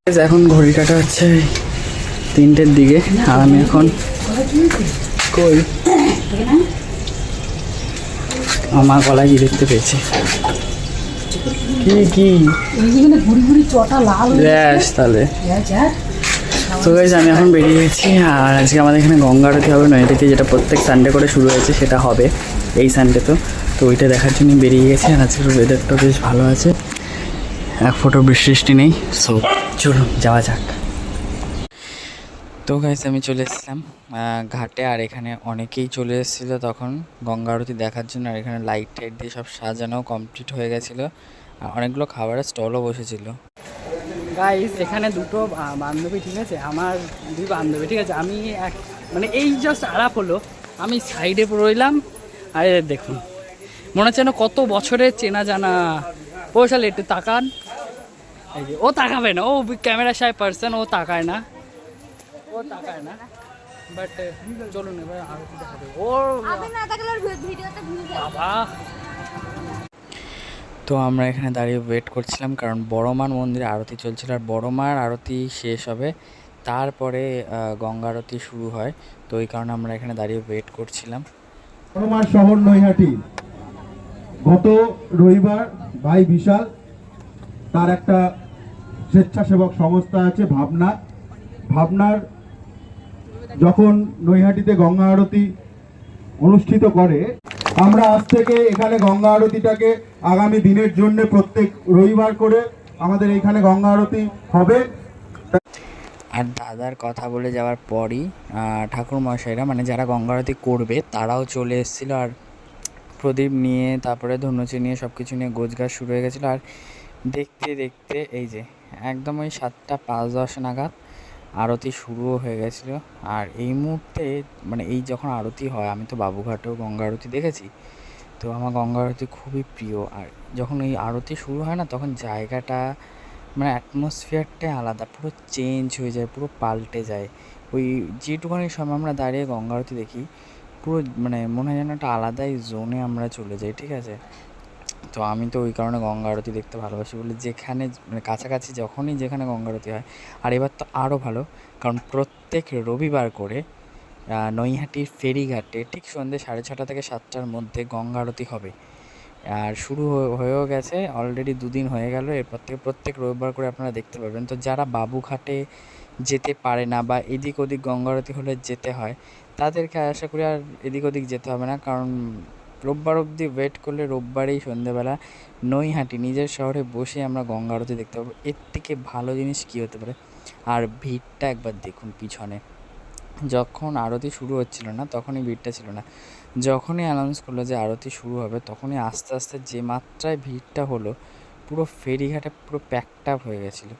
এখন ঘড়ি কাটা হচ্ছে 3টের দিকে আর আমি এখন কই আমার গলায় কি দেখতে পেয়েছি কি তাহলে তো গাইস আমি এখন বেরিয়ে গেছি আর আজকে আমাদের এখানে গঙ্গা আরতি হবে নৈহাটিতে, যেটা প্রত্যেক সানডে করে শুরু হয়েছে, সেটা হবে এই সানডে। তো ওইটা দেখার জন্য বেরিয়ে গেছি। আর আজকের ওয়েদারটা বেশ ভালো আছে, এক ফোঁটা বৃষ্টি নেই। সো চলুন যাওয়া যাক। তো গাইস আমি চলে এসেছিলাম ঘাটে, আর এখানে অনেকেই চলে এসেছিলো তখন গঙ্গা আরতি দেখার জন্য। আর এখানে লাইট টাইট দিয়ে সব সাজানো কমপ্লিট হয়ে গেছিলো, আর অনেকগুলো খাবারের স্টলও বসেছিল। গাইস এখানে দুটো বান্ধবী, ঠিক আছে, আমার দুই বান্ধবী, ঠিক আছে, আমি মানে এই জাস্ট আলাপ হলো, আমি সাইডে রইলাম। আরে দেখুন, মনে হচ্ছে না কত বছরের চেনা জানা। ও শালে একটু তাকান, এই যে ও তাকাবে না, ও ক্যামেরা শাই পার্সন, ও তাকায় না, বাট চলুন এবার আরতি দেখাবে ও বাবা। তো আমরা এখানে দাঁড়িয়ে ওয়েট করছিলাম, কারণ বড়মার মন্দিরে আরতি চলছিল, আর বড়মার আরতি শেষ হবে, তারপরে গঙ্গা আরতি শুরু হয়। তো এই কারণে আমরা এখানে দাঁড়িয়ে ওয়েট করছিলাম। বড়মার শহর নৈহাটি, গত রবিবার ভাই বিশাল, তার একটা স্বেচ্ছাসেবক সংস্থা আছে ভাবনার যখন নৈহাটিতে গঙ্গা আরতি অনুষ্ঠিত করে, আমরা আজ থেকে এখানে গঙ্গা আরতিটাকে আগামী দিনের জন্য প্রত্যেক রবিবার করে আমাদের এখানে গঙ্গা আরতি হবে। আর দাদার কথা বলে যাওয়ার পরই ঠাকুর মশাইরা, মানে যারা গঙ্গা আরতি করবে, তারাও চলে এসেছিলো, আর প্রদীপ নিয়ে, তারপরে ধনুচি নিয়ে, সব কিছু নিয়ে গোছগাছ শুরু হয়ে গেছিলো। আর দেখতে দেখতে এই যে একদম ওই 7টা 5-10 নাগাদ আরতি শুরুও হয়ে গেছিলো। আর এই মুহূর্তে মানে এই যখন আরতি হয়, আমি তো বাবুঘাটেও গঙ্গা আরতি দেখেছি, তো আমার গঙ্গা আরতি খুবই প্রিয়। আর যখন এই আরতি শুরু হয় না, তখন জায়গাটা মানে অ্যাটমসফিয়ারটাই আলাদা, পুরো চেঞ্জ হয়ে যায়, পুরো পাল্টে যায়। ওই যেটুখানি সময় আমরা দাঁড়িয়ে গঙ্গা আরতি দেখি, পুরো মানে মনে হয় যেন একটা আলাদাই জোনে আমরা চলে যাই, ঠিক আছে। তো আমি তো ওই কারণে গঙ্গা আরতি দেখতে ভালোবাসি বলে, যেখানে মানে কাছাকাছি যখনই যেখানে গঙ্গা আরতি হয়, আর এবার তো আরও ভালো, কারণ প্রত্যেক রবিবার করে নৈহাটির ফেরিঘাটে ঠিক সন্ধ্যে 6:30 থেকে 7টার মধ্যে গঙ্গা আরতি হবে। আর শুরু হয়েও গেছে, অলরেডি 2 দিন হয়ে গেল। এরপর থেকে প্রত্যেক রবিবার করে আপনারা দেখতে পাবেন। তো যারা বাবুঘাটে যেতে পারে না, বা এদিক ওদিক গঙ্গা আরতি হলে যেতে হয়, তাদেরকে আশা করি আর এদিক ওদিক যেতে হবে না, কারণ রোববার অবধি ওয়েট করলে রোববারেই সন্ধ্যেবেলা নৈহাটি নিজের শহরে বসে আমরা গঙ্গা আরতি দেখতে পাবো। এর থেকে ভালো জিনিস কী হতে পারে। আর ভিড়টা একবার দেখুন পিছনে, যখন আরতি শুরু হচ্ছিল না তখনই ভিড়টা ছিল না, যখনই অ্যানাউন্স করলো যে আরতি শুরু হবে, তখনই আস্তে আস্তে যে মাত্রায় ভিড়টা হলো, পুরো ফেরিঘাটে পুরো প্যাকড আপ হয়ে গেছিলো।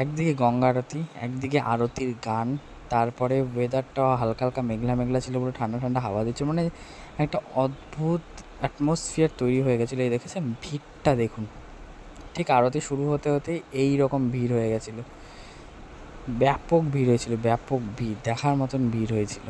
একদিকে গঙ্গা আরতি, একদিকে আরতির গান, তারপরে ওয়েদারটাও হালকা হালকা মেঘলা মেঘলা ছিল, পুরো ঠান্ডা ঠান্ডা হাওয়া দিচ্ছিল, মানে একটা অদ্ভুত অ্যাটমসফিয়ার তৈরি হয়ে গেছিলো। এই দেখেছেন ভিড়টা দেখুন, ঠিক আরতি শুরু হতে হতেই এই রকম ভিড় হয়ে গেছিলো, ব্যাপক ভিড় হয়েছিল, ব্যাপক ভিড়, দেখার মতন ভিড় হয়েছিল।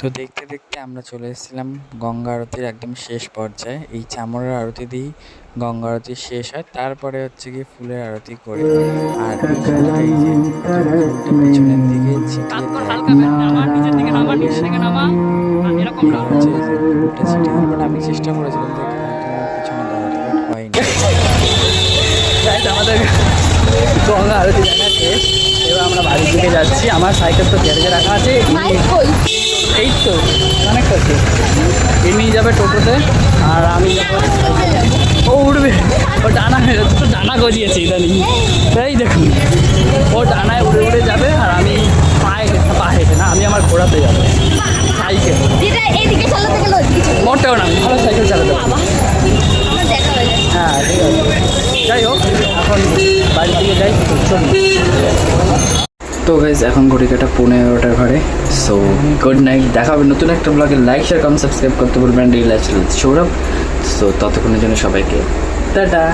তো দেখতে দেখতে আমরা চলে এসেছিলাম গঙ্গা আরতির একদম শেষ পর্যায়ে। এই চামড়ার আরতি দিয়েই গঙ্গা আরতি শেষ হয়, তারপরে হচ্ছে গিয়ে ফুলের আরতি করে। আর এই ফুলটা এই যে ফুলটা পিছনের দিকে ছিটিয়ে ফুলটা ছিটিয়ে দেয়। বাট আমি চেষ্টা করেছিলাম যে তোমার পিছনে দেওয়াটা, বাট হয়নি। আমাদের গঙ্গা আরতি দেখা শেষ, এবার আমরা বাড়ির দিকে যাচ্ছি। আমার সাইকেল তো গ্যারেজে রাখা আছে, এই তো অনেক আছে। এ নিয়ে যাবে টোটোতে আর আমি যাবো। ও উঠবে, ও ডানা তো ডানা গজিয়েছে ইদানিং, এই দেখুন ও ডানায় উড়ে উড়ে যাবে আর আমি পা হেঁটে না, আমি আমার ঘোড়াতে যাবো সাইকেল। মোটেও না, আমি ভালো সাইকেল চালাতে পারবো। হ্যাঁ ঠিক আছে, যাই হোক এখন বাড়ির দিকে যাই। চলুন। তো গাইজ এখন ঘড়ি কাটা 11:15 ঘরে। সো গুড নাইট, দেখা হবে নতুন একটা ব্লগে। লাইক শেয়ার কমেন্ট সাবস্ক্রাইব করতে বলবেন। Daily lifestyle Sourav. সো ততক্ষণের জন্য সবাইকে টাটা।